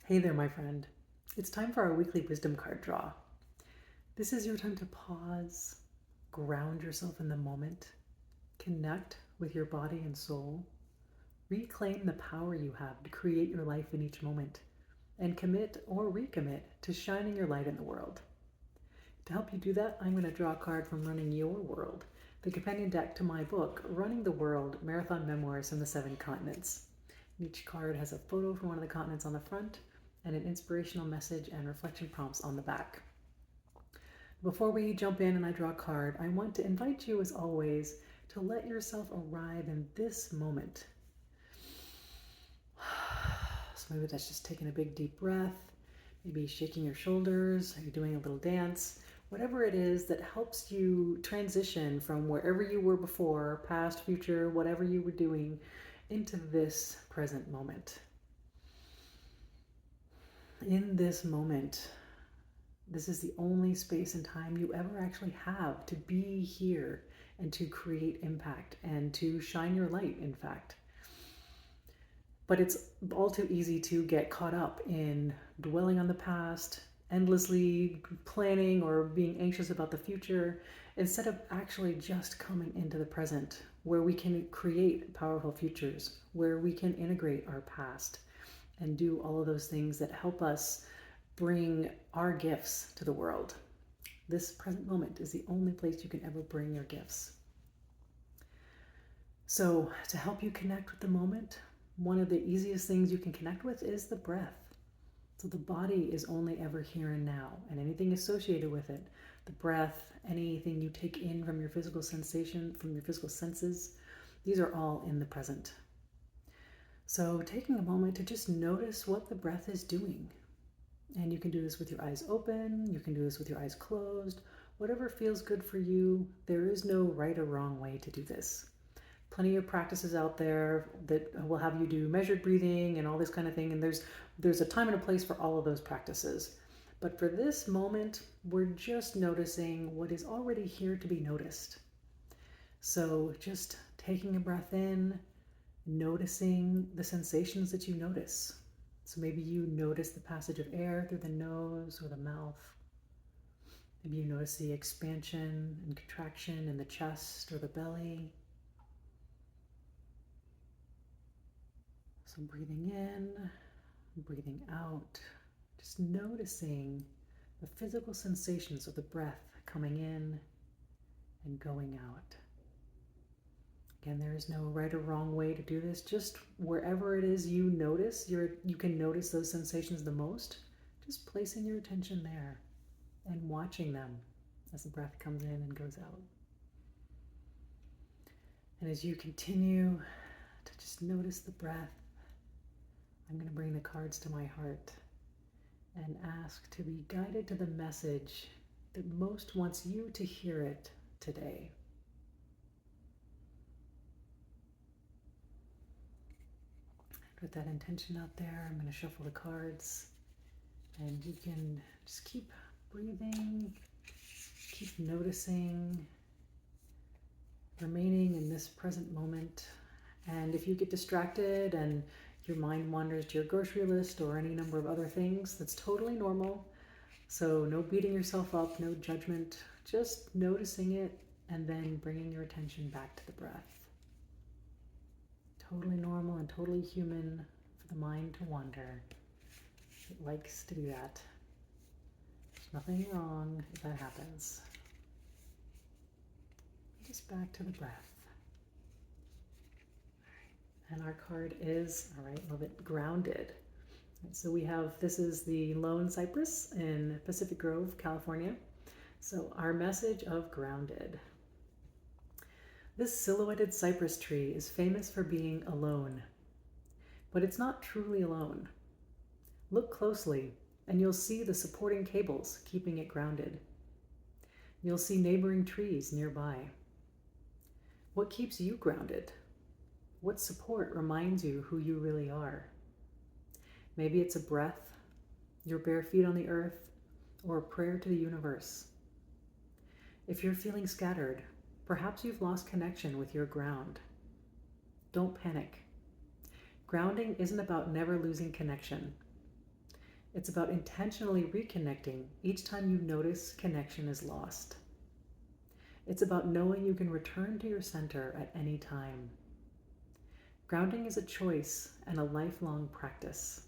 Hey there, my friend. It's time for our weekly wisdom card draw. This is your time to pause, ground yourself in the moment, connect with your body and soul, reclaim the power you have to create your life in each moment, and commit or recommit to shining your light in the world. To help you do that, I'm going to draw a card from Running Your World, the companion deck to my book, Running the World Marathon Memoirs from the Seven Continents. Each card has a photo from one of the continents on the front and an inspirational message and reflection prompts on the back. Before we jump in and I draw a card, I want to invite you, as always, to let yourself arrive in this moment. So maybe that's just taking a big deep breath, maybe shaking your shoulders, maybe doing a little dance, whatever it is that helps you transition from wherever you were before, past, future, whatever you were doing, into this present moment. In this moment, this is the only space and time you ever actually have to be here and to create impact and to shine your light, in fact. But it's all too easy to get caught up in dwelling on the past, endlessly planning or being anxious about the future, instead of actually just coming into the present, where we can create powerful futures, where we can integrate our past and do all of those things that help us bring our gifts to the world. This present moment is the only place you can ever bring your gifts. So, to help you connect with the moment, one of the easiest things you can connect with is the breath. So the body is only ever here and now, and anything associated with it, the breath, anything you take in from your physical sensation, from your physical senses, these are all in the present. So taking a moment to just notice what the breath is doing. And you can do this with your eyes open, you can do this with your eyes closed, whatever feels good for you. There is no right or wrong way to do this. Plenty of practices out there that will have you do measured breathing and all this kind of thing, and there's a time and a place for all of those practices. But for this moment, we're just noticing what is already here to be noticed. So just taking a breath in, noticing the sensations that you notice. So maybe you notice the passage of air through the nose or the mouth. Maybe you notice the expansion and contraction in the chest or the belly. So breathing in, breathing out, just noticing the physical sensations of the breath coming in and going out. Again, there is no right or wrong way to do this. Just wherever it is you notice, you can notice those sensations the most, just placing your attention there and watching them as the breath comes in and goes out. And as you continue to just notice the breath, I'm going to bring the cards to my heart and ask to be guided to the message that most wants you to hear it today. Put that intention out there. I'm going to shuffle the cards, and you can just keep breathing, keep noticing, remaining in this present moment. And if you get distracted and your mind wanders to your grocery list or any number of other things, that's totally normal. So no beating yourself up, no judgment, just noticing it and then bringing your attention back to the breath. Totally normal and totally human for the mind to wander. It likes to do that. There's nothing wrong if that happens. Just back to the breath. And our card is, all right, love it, grounded. So we have, this is the lone cypress in Pacific Grove, California. So our message of grounded. This silhouetted cypress tree is famous for being alone, but it's not truly alone. Look closely and you'll see the supporting cables keeping it grounded. You'll see neighboring trees nearby. What keeps you grounded? What support reminds you who you really are? Maybe it's a breath, your bare feet on the earth, or a prayer to the universe. If you're feeling scattered, perhaps you've lost connection with your ground. Don't panic. Grounding isn't about never losing connection. It's about intentionally reconnecting each time you notice connection is lost. It's about knowing you can return to your center at any time. Grounding is a choice and a lifelong practice.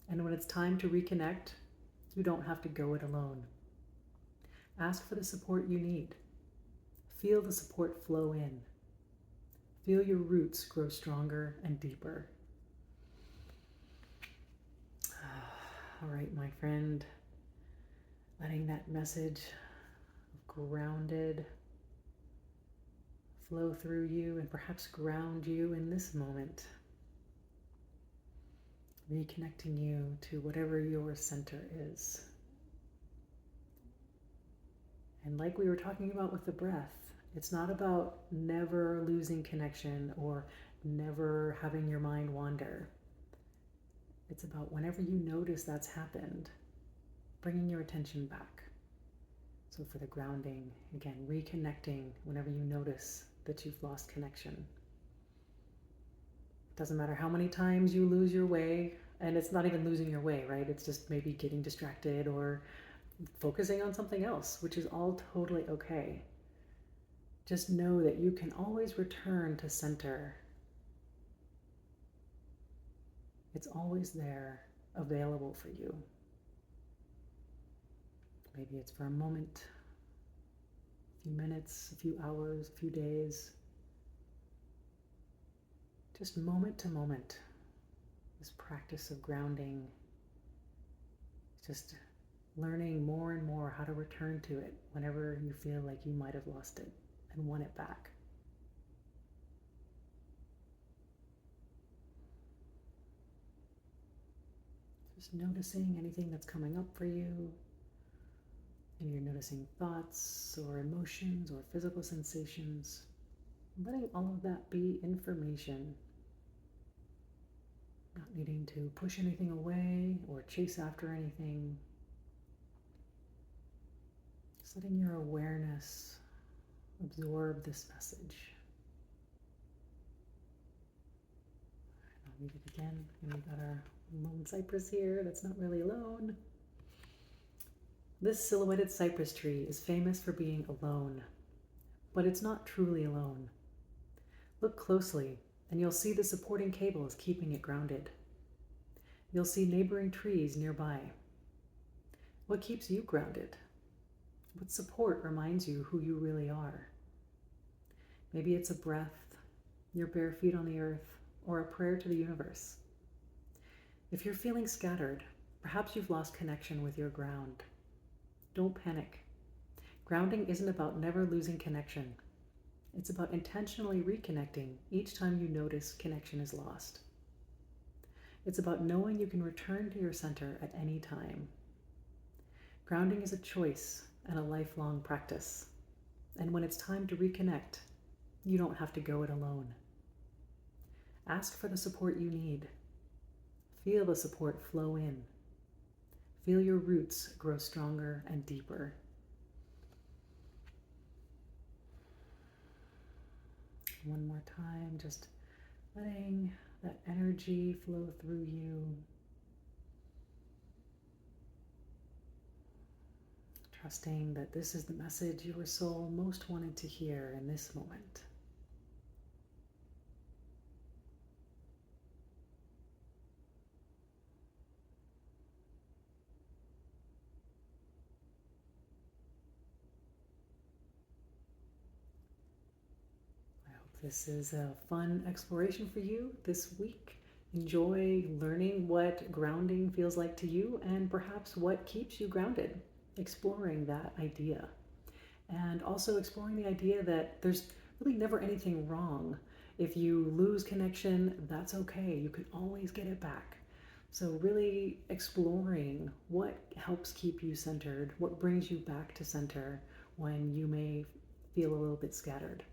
And when it's time to reconnect, you don't have to go it alone. Ask for the support you need. Feel the support flow in. Feel your roots grow stronger and deeper. All right, my friend, letting that message of grounded flow through you and perhaps ground you in this moment. Reconnecting you to whatever your center is. And like we were talking about with the breath, it's not about never losing connection or never having your mind wander. It's about whenever you notice that's happened, bringing your attention back. So for the grounding, again, reconnecting whenever you notice that you've lost connection. It doesn't matter how many times you lose your way, and it's not even losing your way, right? It's just maybe getting distracted or focusing on something else, which is all totally okay. Just know that you can always return to center. It's always there, available for you. Maybe it's for a moment, a few minutes, a few hours, a few days. Just moment to moment, this practice of grounding, just learning more and more how to return to it whenever you feel like you might have lost it and want it back. Just noticing anything that's coming up for you. Maybe you're noticing thoughts or emotions or physical sensations. Letting all of that be information. Not needing to push anything away or chase after anything. Just letting your awareness absorb this message. I'll read it again. And we've got our lone cypress here that's not really alone. This silhouetted cypress tree is famous for being alone, but it's not truly alone. Look closely, and you'll see the supporting cables keeping it grounded. You'll see neighboring trees nearby. What keeps you grounded? What support reminds you who you really are? Maybe it's a breath, your bare feet on the earth, or a prayer to the universe. If you're feeling scattered, perhaps you've lost connection with your ground. Don't panic. Grounding isn't about never losing connection. It's about intentionally reconnecting each time you notice connection is lost. It's about knowing you can return to your center at any time. Grounding is a choice and a lifelong practice. And when it's time to reconnect, you don't have to go it alone. Ask for the support you need. Feel the support flow in. Feel your roots grow stronger and deeper. One more time, just letting that energy flow through you. Trusting that this is the message your soul most wanted to hear in this moment. This is a fun exploration for you this week. Enjoy learning what grounding feels like to you and perhaps what keeps you grounded. Exploring that idea. And also exploring the idea that there's really never anything wrong. If you lose connection, that's okay. You can always get it back. So really exploring what helps keep you centered, what brings you back to center when you may feel a little bit scattered.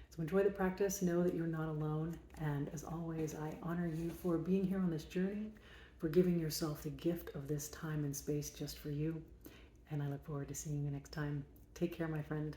So enjoy the practice, know that you're not alone, and as always, I honor you for being here on this journey, for giving yourself the gift of this time and space just for you, and I look forward to seeing you next time. Take care, my friend.